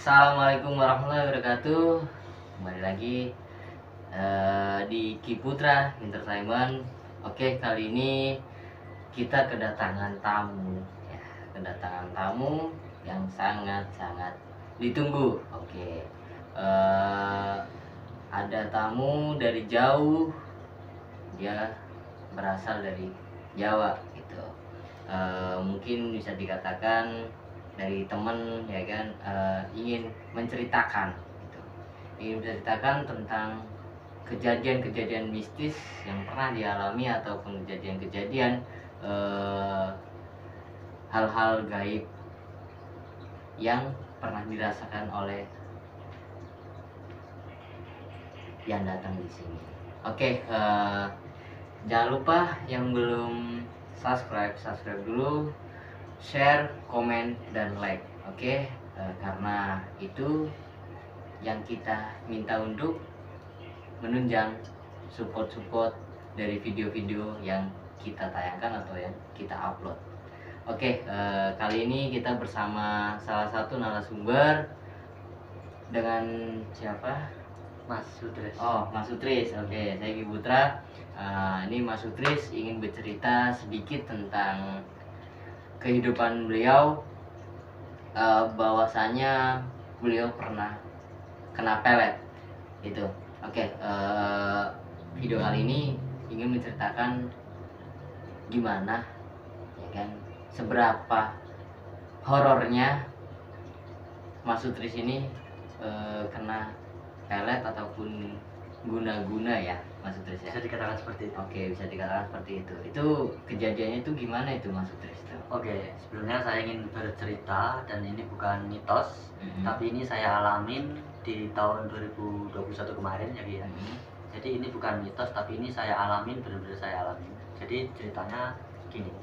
Assalamualaikum warahmatullahi wabarakatuh. Kembali lagi di Kiputra Entertainment. Oke, kali ini kita kedatangan tamu, ya, kedatangan tamu yang sangat-sangat ditunggu. Oke, eh, ada tamu dari jauh, dia berasal dari Jawa gitu. Mungkin bisa dikatakan dari temen, ya kan, ingin menceritakan gitu. Ingin menceritakan tentang kejadian-kejadian mistis yang pernah dialami ataupun kejadian-kejadian hal-hal gaib yang pernah dirasakan oleh yang datang di sini. Oke, jangan lupa yang belum subscribe dulu, share, komen, dan like. Oke, karena itu yang kita minta untuk menunjang support dari video-video yang kita tayangkan atau yang kita upload. Oke, kali ini kita bersama salah satu narasumber dengan siapa? Mas Sutris. Oh, Mas Sutris. Oke, saya Kiputra. Ini Mas Sutris ingin bercerita sedikit tentang kehidupan beliau. Bahwasanya beliau pernah kena pelet itu. Oke, video kali ini ingin menceritakan gimana, ya kan, seberapa horornya Mas Sutris ini kena pelet ataupun guna-guna, ya Mas Sutris, ya. Bisa dikatakan seperti itu. Oke, bisa dikatakan seperti itu. Itu kejadiannya itu gimana itu Mas Sutris itu? Oke, sebelumnya saya ingin bercerita dan ini bukan mitos, tapi ini saya alamin di tahun 2021 kemarin ya Ki, ya. Jadi ini bukan mitos tapi ini saya alamin, benar-benar saya alamin. Jadi ceritanya gini.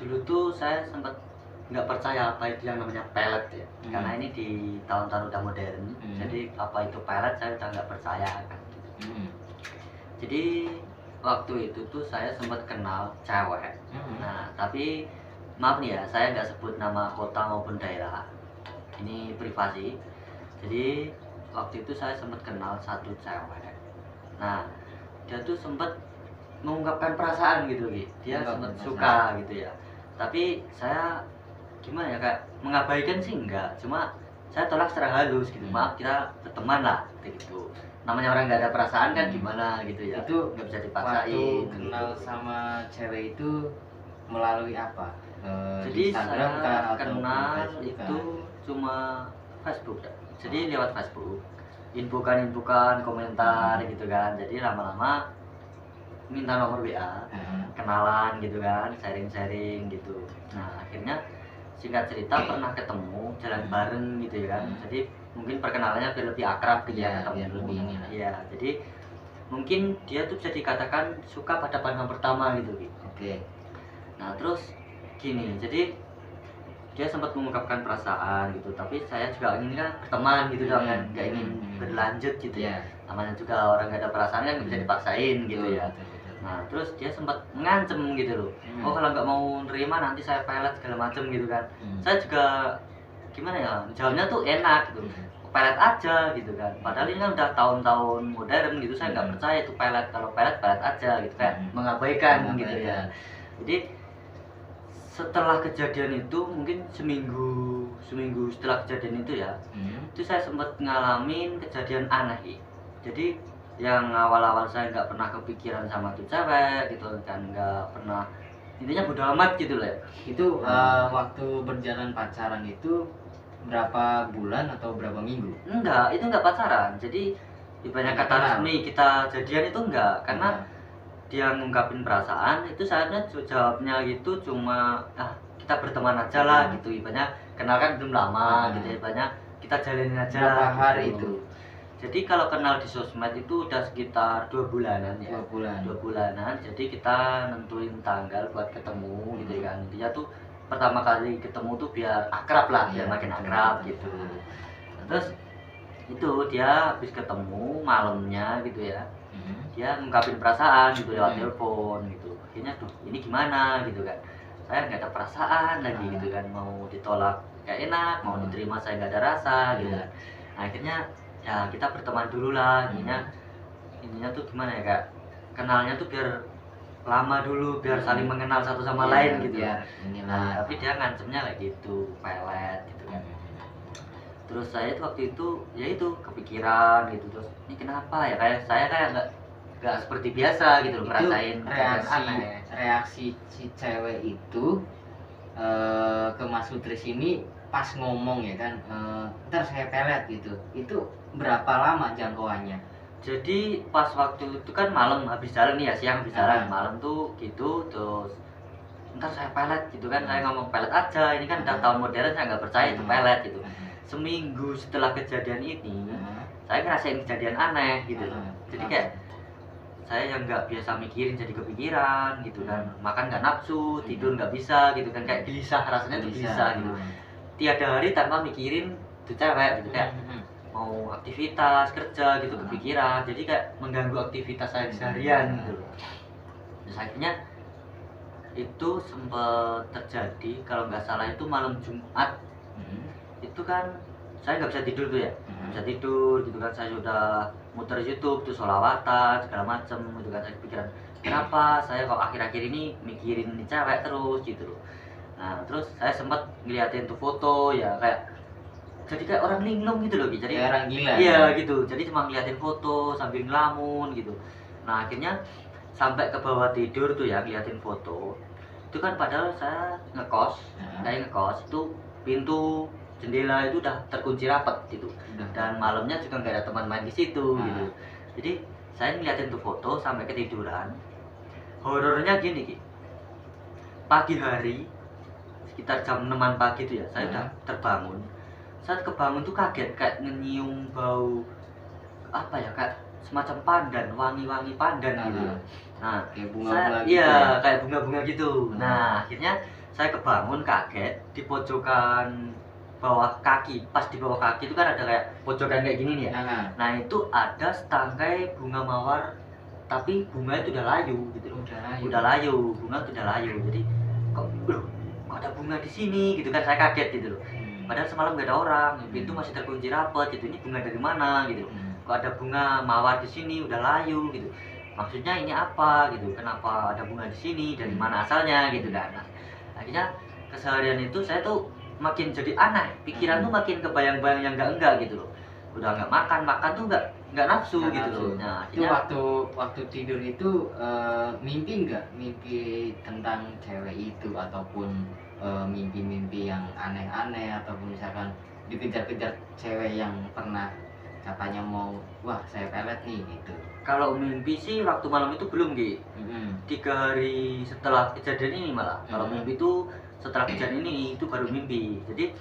Dulu tuh saya sempat nggak percaya apa itu yang namanya pelet ya, karena ini di tahun-tahun udah modern, jadi apa itu pelet saya udah nggak percaya kan. Jadi waktu itu tuh saya sempat kenal cewek. Nah tapi maaf nih ya, saya nggak sebut nama kota maupun daerah, ini privasi. Jadi waktu itu saya sempat kenal satu cewek. Nah dia tuh sempat mengungkapkan perasaan gitu gitu, dia sempat suka gitu ya, tapi saya gimana ya, kayak mengabaikan sih enggak, cuma saya tolak secara halus gitu, maaf kita berteman lah gitu. Namanya orang nggak ada perasaan kan gimana gitu ya, itu nggak bisa dipaksain. kenal gitu. sama cewek itu melalui apa? Jadi Instagram saya kah, atau kenal Facebook itu kah? cuma Facebook ya. Jadi lewat Facebook infokan komentar gitu kan, jadi lama-lama minta nomor WA, kenalan gitu kan, sharing gitu. Nah akhirnya singkat cerita pernah ketemu, jalan bareng gitu ya kan. Jadi mungkin perkenalannya biar lebih akrab gitu Ya, ya, biar lebih ini lah. ya. Jadi mungkin dia tuh bisa dikatakan suka pada pandang pertama gitu gitu. Oke. Nah terus gini, jadi dia sempat mengungkapkan perasaan gitu, tapi saya juga ingin kan berteman gitu kan, nggak ingin berlanjut gitu ya. Namanya juga orang nggak ada perasaan kan nggak bisa dipaksain gitu ya. Nah terus dia sempat mengancem gitu loh, oh kalau nggak mau nerima nanti saya pelet segala macem gitu kan. Saya juga gimana ya, jawabnya tuh enak gitu, pelet aja gitu kan, padahal ini kan udah tahun-tahun modern gitu, saya nggak percaya itu pelet, kalau pelet aja gitu, kayak mengabaikan gitu ya. Jadi setelah kejadian itu mungkin seminggu setelah kejadian itu ya, itu saya sempat ngalamin kejadian aneh. Jadi yang awal-awal saya nggak pernah kepikiran sama tuh cewek gitu kan, nggak pernah, intinya bodo amat gitu lah. Itu waktu berjalan pacaran itu berapa bulan atau berapa minggu? Enggak, itu enggak pacaran. Jadi ibaratnya kata resmi kita jadian itu enggak, karena dia ngungkapin perasaan itu saatnya jawabnya gitu cuma kita berteman aja lah gitu, ibaratnya kenal kan belum lama gitu, ibaratnya kita jalanin aja berapa lah, hari gitu. itu? Jadi kalau kenal di sosmed itu udah sekitar 2 bulanan ya. 2 bulanan. Jadi kita nentuin tanggal buat ketemu gitu kan. Dia tuh pertama kali ketemu tuh biar akrab lah, biar makin akrab gitu. Terus itu dia habis ketemu malamnya gitu ya, dia ngungkapin perasaan gitu lewat telepon gitu. Akhirnya tuh ini gimana gitu kan, saya nggak ada perasaan lagi gitu kan, mau ditolak kayak enak, mau diterima saya nggak ada rasa gitu. Nah, akhirnya ya kita berteman dulu lah, ininya tuh gimana ya, kak, kenalnya tuh biar lama dulu, biar saling mengenal satu sama lain gitu. Nah, tapi dia ngancemnya kayak gitu, pelet gitu kan. Terus saya tuh waktu itu ya itu kepikiran gitu, terus ini kenapa ya, kayak saya kayak nggak seperti biasa gitu loh, ngerasain reaksi si cewek itu ke Mas Sutris ini pas ngomong ya kan, ntar saya pelet gitu, itu berapa lama jangkauannya? Jadi pas waktu itu kan malam habis jalan nih ya, siang habis jalan, malam tuh gitu, terus ntar saya pelet gitu kan, saya ngomong pelet aja, ini kan udah tahun modern, saya nggak percaya itu pelet gitu. Seminggu setelah kejadian ini, saya ngerasain kejadian aneh gitu. Jadi kayak saya yang nggak biasa mikirin jadi kepikiran gitu kan, makan nggak nafsu, tidur nggak bisa gitu kan, kayak gelisah, rasanya tuh gelisah gitu. Tiada hari tanpa mikirin tuh cewek gitu, kayak mau aktivitas kerja gitu kepikiran, jadi kayak mengganggu aktivitas saya seharian gitu. Terus akhirnya itu sempat terjadi, kalau nggak salah itu malam Jumat. Itu kan saya nggak bisa tidur tuh ya, nggak bisa tidur gitu kan, saya sudah muter YouTube tuh, sholawatan segala macem gitu kan, saya kepikiran kenapa saya kok akhir-akhir ini mikirin ini cewek terus gitu loh. Nah terus saya sempat ngeliatin tuh foto ya, kayak jadi kayak orang linglung gitu loh, jadi kayak orang gila. Iya gitu, jadi cuma ngeliatin foto sambil ngelamun gitu. Nah akhirnya sampai ke bawah tidur tuh ya, ngeliatin foto itu kan, padahal saya ngekos, itu pintu jendela itu udah terkunci rapat gitu, dan malamnya juga nggak ada teman main di situ gitu. Jadi saya ngeliatin tuh foto sampai ketiduran. Horornya gini Ki, pagi hari sekitar jam 6 pagi tuh ya, saya udah terbangun. Saat kebangun tuh kaget, kayak nyium bau apa ya, kayak semacam pandan, wangi-wangi pandan gitu. Nah kayak bunga-bunga gitu. Iya, kayak bunga-bunga gitu. Nah akhirnya saya kebangun kaget, di pojokan bawah kaki, pas di bawah kaki itu kan ada kayak pojokan kayak gini nih ya. Nah itu ada setangkai bunga mawar, tapi bunga itu udah layu gitu loh. Udah layu, bunga itu udah layu. Jadi kok ada bunga di sini gitu kan, saya kaget gitu loh. Padahal semalam gak ada orang, pintu masih terkunci rapat gitu. Ini bunga dari mana gitu? Kok ada bunga mawar di sini udah layu gitu? Maksudnya ini apa gitu? Kenapa ada bunga di sini? Dari mana asalnya gitu kan? Nah, akhirnya keseharian itu saya tuh makin jadi aneh, pikiran tuh makin kebayang-bayang yang enggak gitu loh. Udah nggak makan tuh nggak nafsu gitu loh. Nah, itu waktu tidur itu mimpi tentang cewek itu, ataupun mimpi-mimpi yang aneh-aneh, ataupun misalkan dikejar-kejar cewek yang pernah katanya mau, wah saya pelet nih gitu. Kalau mimpi sih waktu malam itu belum Ki. 3 hari setelah kejadian ini malah. Kalau mimpi itu setelah kejadian ini itu baru mimpi. Jadi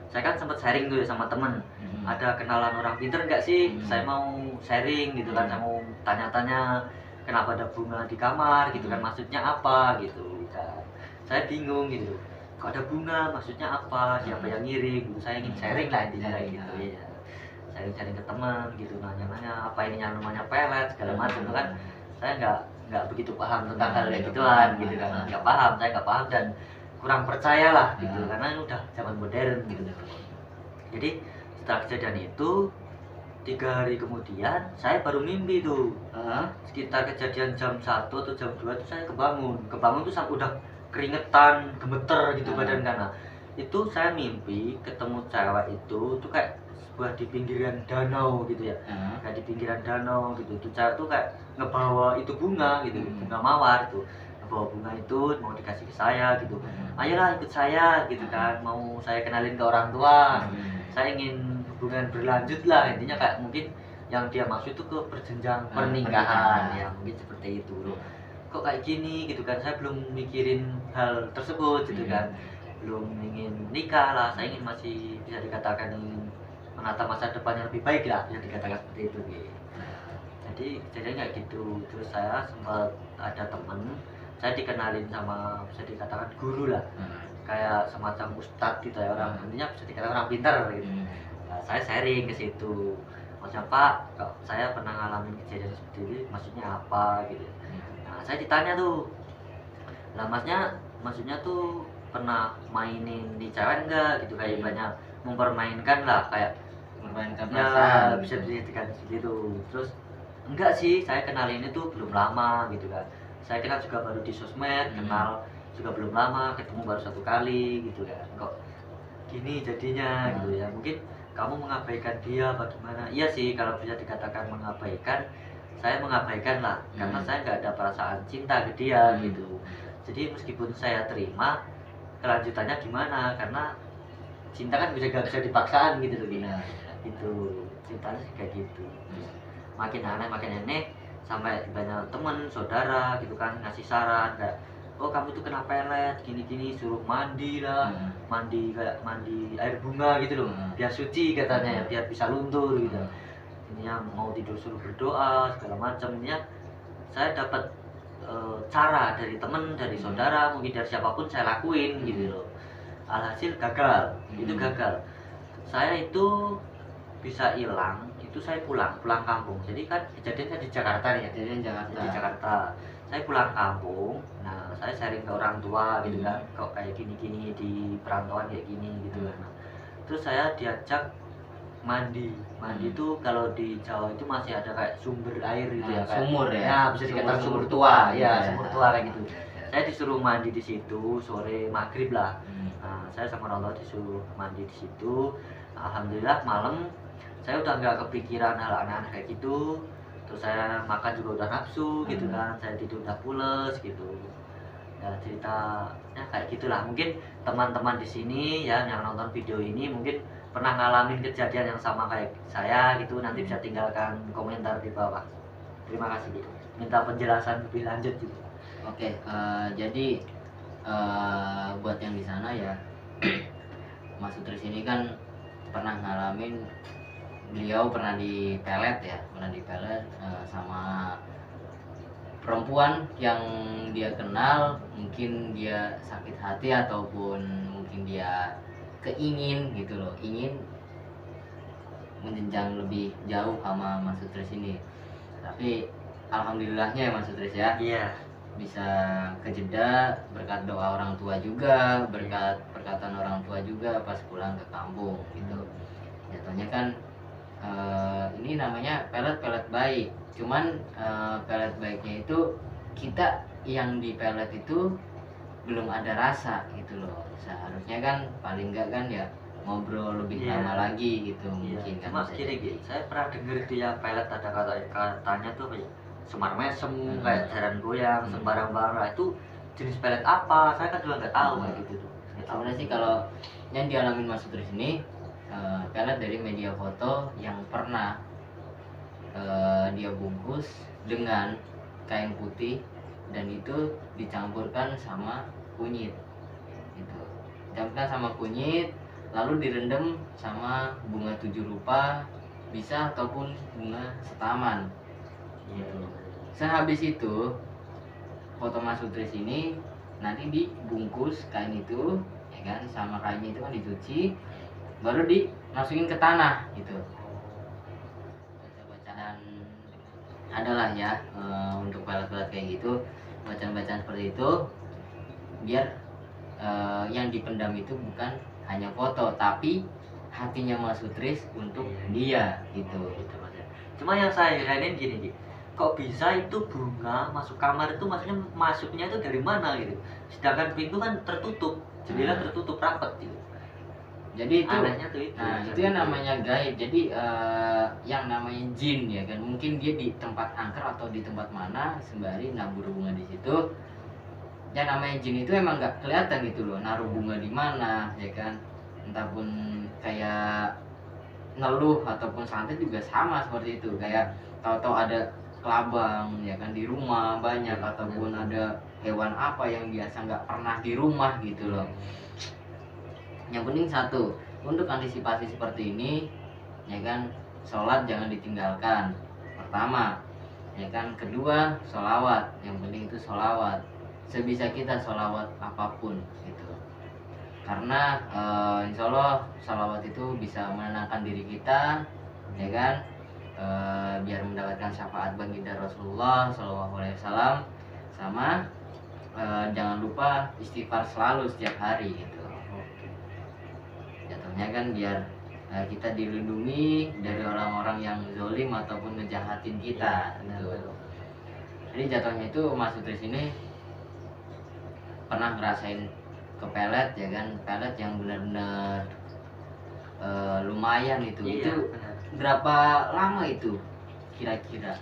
saya kan sempat sharing tuh ya sama temen, ada kenalan orang pinter nggak sih? Saya mau sharing gitu kan, saya mau tanya-tanya kenapa ada bunga di kamar gitu kan, maksudnya apa gitu kan. Saya bingung gitu, kok ada bunga maksudnya apa, siapa yang ngirim gitu. Saya ingin sharing lah intinya kayak gitu ya, sharing ke teman gitu, nanya-nanya apa ini yang namanya pelet segala macam tuh kan. Saya nggak begitu paham tentang hal kayak gituan gitu kan, nggak paham, saya nggak paham dan kurang percaya lah gitu, karena ini udah zaman modern gitu. Jadi setelah kejadian itu 3 hari kemudian saya baru mimpi tuh. Sekitar kejadian jam 1 atau jam 2 tuh saya kebangun tuh sampai udah keringetan, gemeter gitu badan karena itu saya mimpi ketemu cewek itu tuh kayak sebuah di pinggiran danau gitu ya, kayak di pinggiran danau gitu. Tuh cewek tuh kayak ngebawa itu bunga gitu, bunga mawar tuh, bawa bunga itu mau dikasih ke saya gitu. Ayolah ikut saya gitu kan, mau saya kenalin ke orang tua, saya ingin hubungan berlanjut lah, intinya kayak mungkin yang dia maksud itu ke berjenjang pernikahan ya, mungkin seperti itu loh. Kok kayak gini gitu kan, saya belum mikirin hal tersebut gitu kan, belum ingin nikah lah, saya ingin masih bisa dikatakan ingin menata masa depan yang lebih baik lah, bisa dikatakan seperti itu gitu. Jadi kejadian kayak gitu. Terus saya sempat ada temen, saya dikenalin sama bisa dikatakan guru lah, kayak semacam ustadz gitu ya, orang intinya bisa dikatakan orang pintar gitu. Nah, saya sharing ke situ, maksudnya Pak, kok saya pernah ngalamin kejadian seperti ini, maksudnya apa gitu. Nah saya ditanya tuh, lah maksudnya tuh pernah mainin di cewek enggak gitu, kayak banyak mempermainkan lah, kayak mempermainkan ya perasaan bisa gitu. dikatakan gitu. Terus enggak sih, saya kenal ini tuh belum lama gitu kan, saya kenal juga baru di sosmed, kenal juga belum lama, ketemu baru 1 kali gitu kan, kok gini jadinya gitu ya. Mungkin kamu mengabaikan dia bagaimana? Iya sih, kalau bisa dikatakan mengabaikan, saya mengabaikan lah, karena saya nggak ada perasaan cinta ke dia gitu. Jadi meskipun saya terima, kelanjutannya gimana? Karena cinta kan gak bisa dipaksaan gitu loh, Benar. Itu cintanya sih kayak gitu. Terus makin aneh sampai banyak temen saudara gitu kan ngasih saran kayak, oh kamu tuh kena pelet gini suruh mandi lah, mandi kayak mandi air bunga gitu loh, biar suci katanya ya, biar bisa luntur gitu. Intinya mau tidur suruh berdoa segala macam. Intinya saya dapat cara dari temen, dari saudara, mungkin dari siapapun saya lakuin gitu loh. Alhasil gagal, itu gagal. Saya itu bisa hilang, itu saya pulang kampung. Jadi kan kejadiannya di Jakarta nih ya, di Jakarta. Saya pulang kampung, nah saya sharing ke orang tua gitu kan, kok kayak gini-gini di perantauan kayak gini gitu kan. Nah, terus saya diajak mandi itu kalau di Jawa itu masih ada kayak sumber air gitu ya, kayak sumur ya, ya bisa dikatakan sumur tua ya, sumur tua kayak gitu. Saya disuruh mandi di situ sore maghrib lah. Nah, saya sama orang tua disuruh mandi di situ. Alhamdulillah malam saya udah nggak kepikiran hal aneh-aneh kayak gitu. Terus saya makan juga udah nafsu gitu kan, saya tidur udah pules gitu. Ya ceritanya kayak gitulah. Mungkin teman-teman di sini ya yang nonton video ini mungkin pernah ngalamin kejadian yang sama kayak saya gitu, nanti bisa tinggalkan komentar di bawah. Terima kasih gitu. Minta penjelasan lebih lanjut gitu. Oke, jadi buat yang di sana ya, Mas Utris ini kan pernah ngalamin, beliau pernah dipelet ya, sama perempuan yang dia kenal. Mungkin dia sakit hati ataupun mungkin dia keingin gitu loh, ingin menjenjang lebih jauh sama Mas Utris ini. Tapi alhamdulillahnya ya Mas Utris ya, bisa kejeda berkat doa orang tua juga, berkat perkataan orang tua juga pas pulang ke kampung gitu. Jatuhnya kan ini namanya pelet baik, cuman pelet baiknya itu kita yang di pelet itu belum ada rasa gitu loh. Seharusnya kan paling enggak kan ya ngobrol lebih lama lagi gitu mungkin kan. Cuma gini, saya pernah denger dia pelet ada katanya tuh semar mesem, kayak jaran goyang, sembarang-barang. Itu jenis pelet apa? Saya kan juga nggak tahu kayak gitu tuh. Sebenarnya sih kalau yang dialami Mas Utris ini pelet dari media foto yang pernah dia bungkus dengan kain putih dan itu dicampurkan sama kunyit gitu. Dicampurkan sama kunyit lalu direndam sama bunga 7 rupa bisa ataupun bunga setaman gitu. Sehabis itu foto Mas Utris ini nanti dibungkus kain itu ya kan, sama kainnya itu kan dicuci baru dimasukin ke tanah gitu. Bacaan adalah ya untuk pelet-pelet kayak gitu, bacaan-bacaan seperti itu biar yang dipendam itu bukan hanya foto tapi hatinya Mas Utris untuk dia gitu. Cuma yang saya heranin gini, kok bisa itu bunga masuk kamar itu, maksudnya masuknya itu dari mana gitu, sedangkan pintu kan tertutup, jendela tertutup rapat gitu. Jadi itu anehnya tuh itu. Nah, itu yang namanya gaib. Jadi yang namanya jin ya kan, mungkin dia di tempat angker atau di tempat mana sembari nabur bunga di situ. Yang namanya jin itu emang nggak kelihatan gitu loh, naruh bunga di mana ya kan. Entah pun kayak ngeluh ataupun santet juga sama seperti itu. Kayak tahu-tahu ada kelabang ya kan di rumah banyak, ataupun ada hewan apa yang biasa nggak pernah di rumah gitu loh. Yang penting satu, untuk antisipasi seperti ini ya kan, sholat jangan ditinggalkan pertama ya kan. Kedua, sholawat, yang penting itu sholawat, sebisa kita sholawat apapun gitu. Karena insya Allah sholawat itu bisa menenangkan diri kita ya kan, biar mendapatkan syafaat baginda Rasulullah SAW, sama jangan lupa istighfar selalu setiap hari gitu. Jatuhnya kan biar kita dilindungi dari orang-orang yang zolim ataupun ngejahatin kita gitu. Jadi jatuhnya itu Mas Utris ini pernah ngerasain kepelet ya kan, pelet yang benar-benar lumayan itu. Iya, itu benar. Berapa lama itu kira-kira?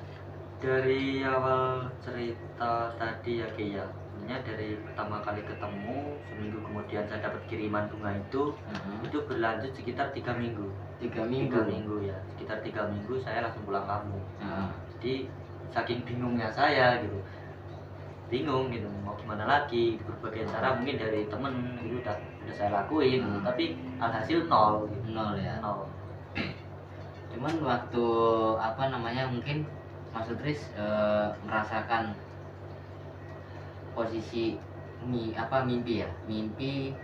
Dari awal cerita tadi ya Ki ya, sebenarnya dari pertama kali ketemu seminggu kemudian saya dapat kiriman bunga itu berlanjut sekitar 3 minggu. 3 minggu. 3 minggu ya, sekitar 3 minggu saya langsung pulang kampung. Jadi saking bingungnya saya gitu, bingung gitu mau gimana lagi, berbagai cara mungkin dari temen gitu udah saya lakuin, tapi alhasil nol gitu. Nol ya. Nol. Cuman waktu mungkin Mas Utris merasakan posisi mimpi ya, mimpi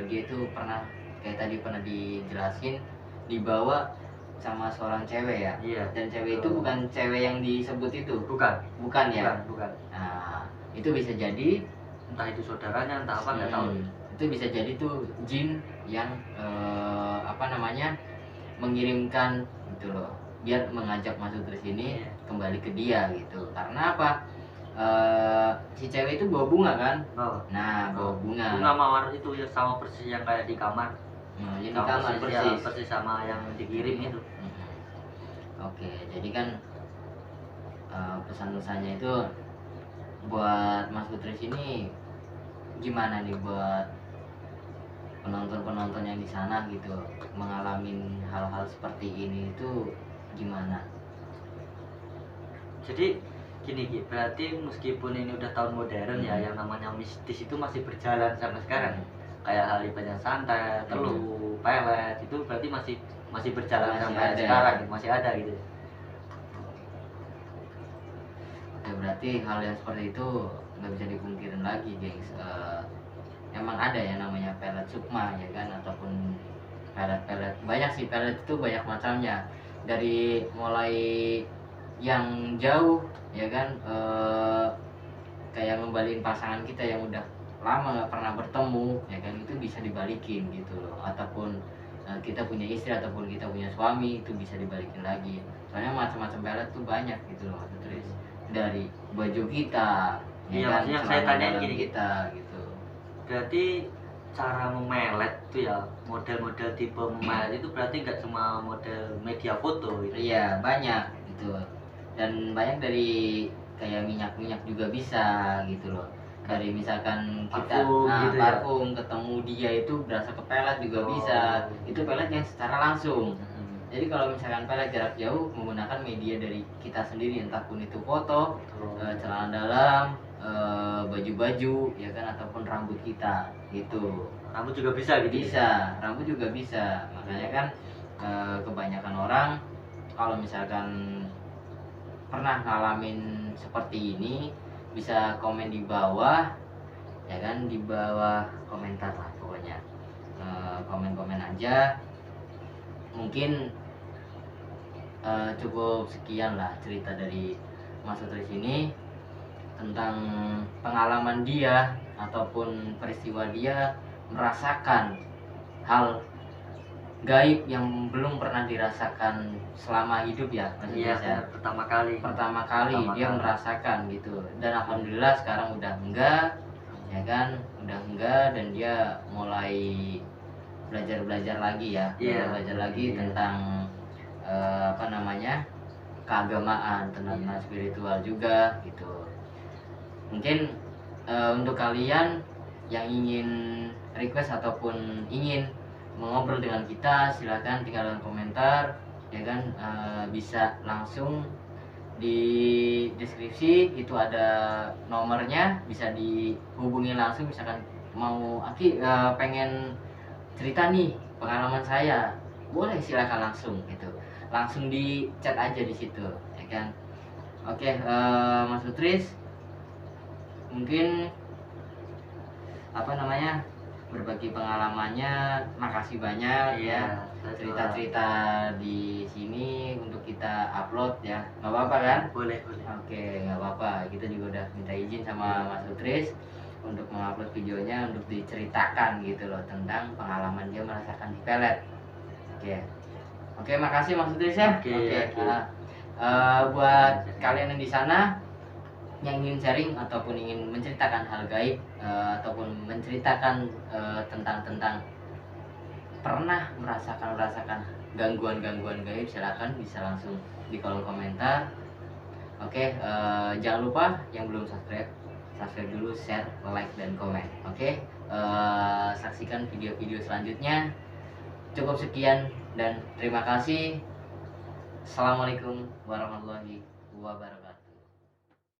dia itu pernah kayak tadi pernah dijelasin dibawa sama seorang cewek ya. Iya. Dan cewek itu bukan cewek yang disebut itu. Bukan ya. Bukan. Nah, itu bisa jadi entah itu saudaranya entah apa nggak tahu. Itu bisa jadi tuh jin yang mengirimkan gitu loh, biar mengajak Mas Utris ini kembali ke dia gitu. Karena apa? Si cewek itu bawa bunga kan? Bawa bunga. Bunga mawar itu ya sama persis yang kayak di kamar. Di kamar persis. Persis sama yang dikirim itu. Oke, jadi kan pesan-pesannya itu buat Mas Utris ini gimana nih buat penonton-penonton yang di sana gitu, mengalami hal-hal seperti ini itu gimana? Jadi gini Ki, berarti meskipun ini udah tahun modern ya, yang namanya mistis itu masih berjalan sampai sekarang. Kayak Halibanyak santet, teluh, pelet itu berarti masih berjalan sampai sekarang, masih ada gitu. Oke, berarti hal yang seperti itu nggak bisa dipungkirin lagi, gengs. Emang ada ya namanya pelet sukma ya kan, ataupun pelet banyak sih. Pelet itu banyak macamnya, dari mulai yang jauh ya kan, kayak ngembaliin pasangan kita yang udah lama nggak pernah bertemu ya kan, itu bisa dibalikin gitu loh. Ataupun kita punya istri ataupun kita punya suami, itu bisa dibalikin lagi. Soalnya macam-macam pelet tuh banyak gitu loh, terus dari baju kita ya kan, maksudnya saya tanyain gini kita gitu. Berarti cara memelet itu ya, model-model tipe memelet itu berarti nggak cuma model media foto gitu. Iya, banyak gitu. Dan banyak dari kayak minyak-minyak juga bisa gitu loh. Dari misalkan kita parfum, gitu parfum ya? Ketemu dia itu berasa ke pelet juga bisa. Itu pelet yang secara langsung. Jadi kalau misalkan pelet jarak jauh menggunakan media dari kita sendiri, entah pun itu foto, celana dalam, baju-baju ya kan, ataupun rambut kita gitu. Rambut juga bisa gitu. Bisa, rambut juga bisa. Makanya kan kebanyakan orang kalau misalkan pernah ngalamin seperti ini bisa komen di bawah ya kan, di bawah komentar lah pokoknya. Komen-komen aja. Mungkin cukup sekian lah cerita dari Mas Utris ini tentang pengalaman dia ataupun peristiwa dia merasakan hal gaib yang belum pernah dirasakan selama hidup ya. Iya, pertama kali dia merasakan gitu. Dan alhamdulillah sekarang udah enggak ya kan, udah enggak, dan dia mulai belajar lagi ya, belajar lagi tentang keagamaan, tentang spiritual juga gitu. Mungkin untuk kalian yang ingin request ataupun ingin mengobrol dengan kita, silahkan tinggalkan komentar ya kan. Bisa langsung di deskripsi itu ada nomornya, bisa dihubungi langsung. Misalkan mau pengen cerita nih pengalaman saya, boleh silahkan langsung gitu, langsung di chat aja di situ ya kan. Oke, Mas Utris mungkin berbagi pengalamannya. Makasih banyak ya, cerita-cerita di sini untuk kita upload ya. Nggak apa-apa kan? Boleh. Oke, nggak apa-apa. Kita juga udah minta izin sama Mas Utris untuk mengupload videonya, untuk diceritakan gitu loh tentang pengalaman dia merasakan di pelet. Oke, makasih Mas Utris ya. Oke. Buat kalian yang di sana yang ingin sharing ataupun ingin menceritakan hal gaib ataupun menceritakan tentang pernah merasakan gangguan gaib, silakan bisa langsung di kolom komentar. Oke, jangan lupa yang belum subscribe dulu, share, like, dan komen. Oke, saksikan video-video selanjutnya. Cukup sekian dan terima kasih. Assalamualaikum warahmatullahi wabarakatuh.